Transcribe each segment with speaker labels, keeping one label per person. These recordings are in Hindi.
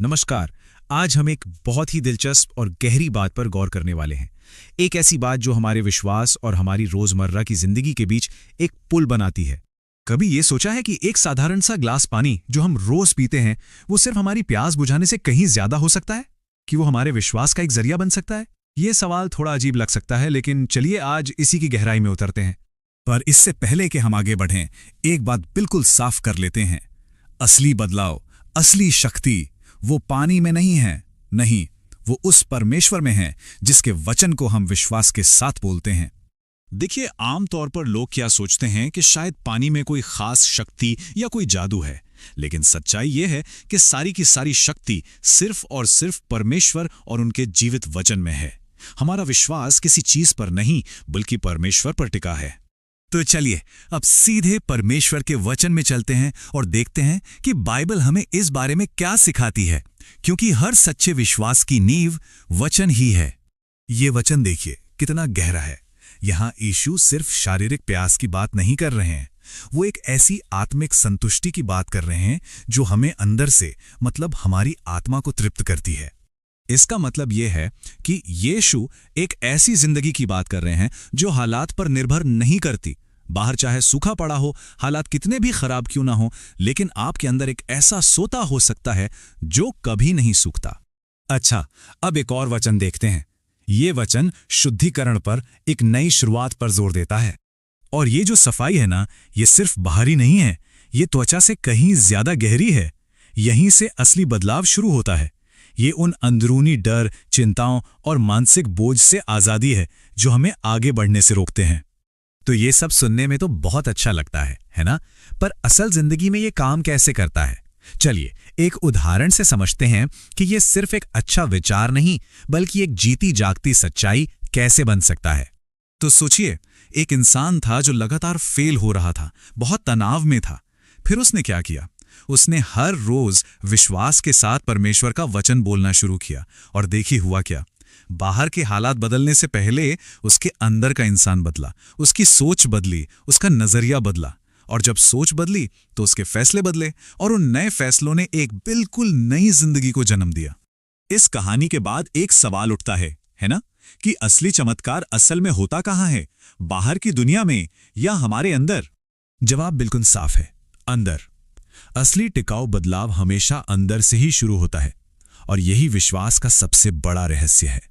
Speaker 1: नमस्कार। आज हम एक बहुत ही दिलचस्प और गहरी बात पर गौर करने वाले हैं। एक ऐसी बात जो हमारे विश्वास और हमारी रोजमर्रा की जिंदगी के बीच एक पुल बनाती है। कभी ये सोचा है कि एक साधारण सा ग्लास पानी जो हम रोज पीते हैं, वो सिर्फ हमारी प्यास बुझाने से कहीं ज्यादा हो सकता है? कि वो हमारे विश्वास का एक जरिया बन सकता है? ये सवाल थोड़ा अजीब लग सकता है, लेकिन चलिए आज इसी की गहराई में उतरते हैं। पर इससे पहले कि हम आगे बढ़ें, एक बात बिल्कुल साफ कर लेते हैं। असली बदलाव, असली शक्ति वो पानी में नहीं है। नहीं, वो उस परमेश्वर में है जिसके वचन को हम विश्वास के साथ बोलते हैं। देखिए, आमतौर पर लोग क्या सोचते हैं कि शायद पानी में कोई खास शक्ति या कोई जादू है, लेकिन सच्चाई यह है कि सारी की सारी शक्ति सिर्फ और सिर्फ परमेश्वर और उनके जीवित वचन में है। हमारा विश्वास किसी चीज पर नहीं, बल्कि परमेश्वर पर टिका है। तो चलिए अब सीधे परमेश्वर के वचन में चलते हैं और देखते हैं कि बाइबल हमें इस बारे में क्या सिखाती है, क्योंकि हर सच्चे विश्वास की नींव वचन ही है। ये वचन देखिए कितना गहरा है। यहां यीशु सिर्फ शारीरिक प्यास की बात नहीं कर रहे हैं, वो एक ऐसी आत्मिक संतुष्टि की बात कर रहे हैं जो हमें अंदर से, मतलब हमारी आत्मा को तृप्त करती है। इसका मतलब यह है कि यीशु एक ऐसी जिंदगी की बात कर रहे हैं जो हालात पर निर्भर नहीं करती। बाहर चाहे सूखा पड़ा हो, हालात कितने भी खराब क्यों ना हो, लेकिन आपके अंदर एक ऐसा सोता हो सकता है जो कभी नहीं सूखता। अच्छा, अब एक और वचन देखते हैं। ये वचन शुद्धिकरण पर, एक नई शुरुआत पर जोर देता है। और ये जो सफाई है ना, ये सिर्फ बाहरी नहीं है, ये त्वचा से कहीं ज्यादा गहरी है। यहीं से असली बदलाव शुरू होता है। ये उन अंदरूनी डर, चिंताओं और मानसिक बोझ से आजादी है जो हमें आगे बढ़ने से रोकते हैं। तो ये सब सुनने में तो बहुत अच्छा लगता है ना? पर असल जिंदगी में ये काम कैसे करता है? चलिए एक उदाहरण से समझते हैं कि ये सिर्फ एक अच्छा विचार नहीं, बल्कि एक जीती जागती सच्चाई कैसे बन सकता है। तो सोचिए, एक इंसान था जो लगातार फेल हो रहा था, बहुत तनाव में था। फिर उसने क्या किया? उसने हर रोज विश्वास के साथ परमेश्वर का वचन बोलना शुरू किया। और देखिए हुआ क्या। बाहर के हालात बदलने से पहले उसके अंदर का इंसान बदला, उसकी सोच बदली, उसका नजरिया बदला। और जब सोच बदली तो उसके फैसले बदले, और उन नए फैसलों ने एक बिल्कुल नई जिंदगी को जन्म दिया। इस कहानी के बाद एक सवाल उठता है ना, कि असली चमत्कार असल में होता कहां है? बाहर की दुनिया में या हमारे अंदर? जवाब बिल्कुल साफ है, अंदर। असली टिकाऊ बदलाव हमेशा अंदर से ही शुरू होता है, और यही विश्वास का सबसे बड़ा रहस्य है।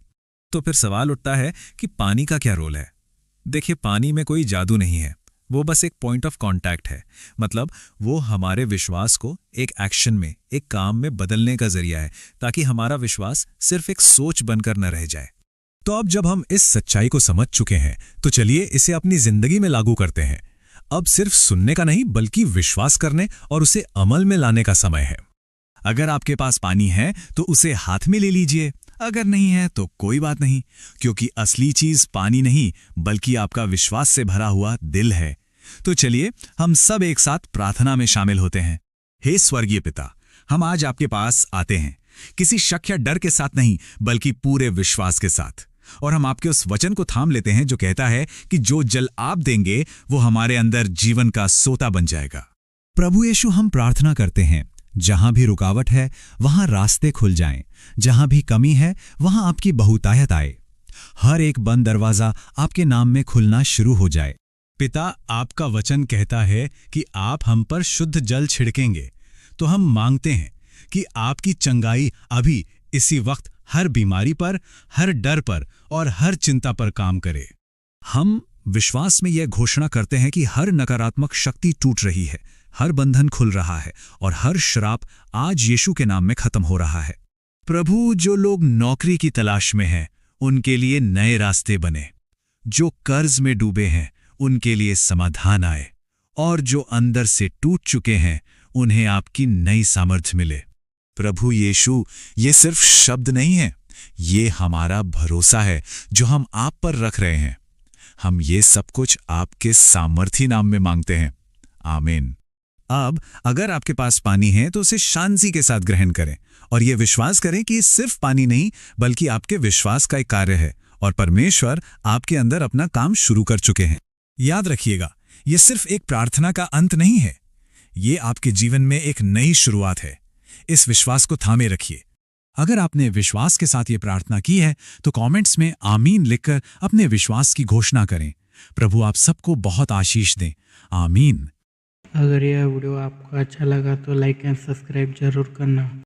Speaker 1: तो फिर सवाल उठता है कि पानी का क्या रोल है? देखिए, पानी में कोई जादू नहीं है, वो बस एक पॉइंट ऑफ कांटेक्ट है। मतलब वो हमारे विश्वास को एक एक्शन में, एक काम में बदलने का जरिया है, ताकि हमारा विश्वास सिर्फ एक सोच बनकर न रह जाए। तो अब जब हम इस सच्चाई को समझ चुके हैं, तो चलिए इसे अपनी जिंदगी में लागू करते हैं। अब सिर्फ सुनने का नहीं, बल्कि विश्वास करने और उसे अमल में लाने का समय है। अगर आपके पास पानी है तो उसे हाथ में ले लीजिए, अगर नहीं है तो कोई बात नहीं, क्योंकि असली चीज पानी नहीं, बल्कि आपका विश्वास से भरा हुआ दिल है। तो चलिए हम सब एक साथ प्रार्थना में शामिल होते हैं। हे स्वर्गीय पिता, हम आज आपके पास आते हैं, किसी शक या डर के साथ नहीं, बल्कि पूरे विश्वास के साथ। और हम आपके उस वचन को थाम लेते हैं जो कहता है कि जो जल आप देंगे वो हमारे अंदर जीवन का सोता बन जाएगा। प्रभु यीशु, हम प्रार्थना करते हैं, जहां भी रुकावट है वहां रास्ते खुल जाएं, जहां भी कमी है वहां आपकी बहुतायत आए। हर एक बंद दरवाजा आपके नाम में खुलना शुरू हो जाए। पिता, आपका वचन कहता है कि आप हम पर शुद्ध जल छिड़केंगे, तो हम मांगते हैं कि आपकी चंगाई अभी इसी वक्त हर बीमारी पर, हर डर पर और हर चिंता पर काम करे। हम विश्वास में यह घोषणा करते हैं कि हर नकारात्मक शक्ति टूट रही है, हर बंधन खुल रहा है और हर श्राप आज यीशु के नाम में खत्म हो रहा है। प्रभु, जो लोग नौकरी की तलाश में हैं, उनके लिए नए रास्ते बने। जो कर्ज में डूबे हैं, उनके लिए समाधान आए। और जो अंदर से टूट चुके हैं, उन्हें आपकी नई सामर्थ्य मिले। प्रभु यीशु, ये सिर्फ शब्द नहीं है, ये हमारा भरोसा है जो हम आप पर रख रहे हैं। हम ये सब कुछ आपके सामर्थी नाम में मांगते हैं, आमीन। अब अगर आपके पास पानी है तो उसे शांति के साथ ग्रहण करें और ये विश्वास करें कि सिर्फ पानी नहीं, बल्कि आपके विश्वास का एक कार्य है और परमेश्वर आपके अंदर अपना काम शुरू कर चुके हैं। याद रखिएगा, ये सिर्फ एक प्रार्थना का अंत नहीं है, ये आपके जीवन में एक नई शुरुआत है।
Speaker 2: इस विश्वास को थामे रखिए। अगर आपने विश्वास के साथ ये प्रार्थना की है तो कमेंट्स में आमीन लिखकर अपने विश्वास की घोषणा करें। प्रभु आप सबको बहुत आशीष दें। आमीन।
Speaker 3: अगर यह वीडियो आपको अच्छा लगा तो लाइक एंड सब्सक्राइब जरूर करना।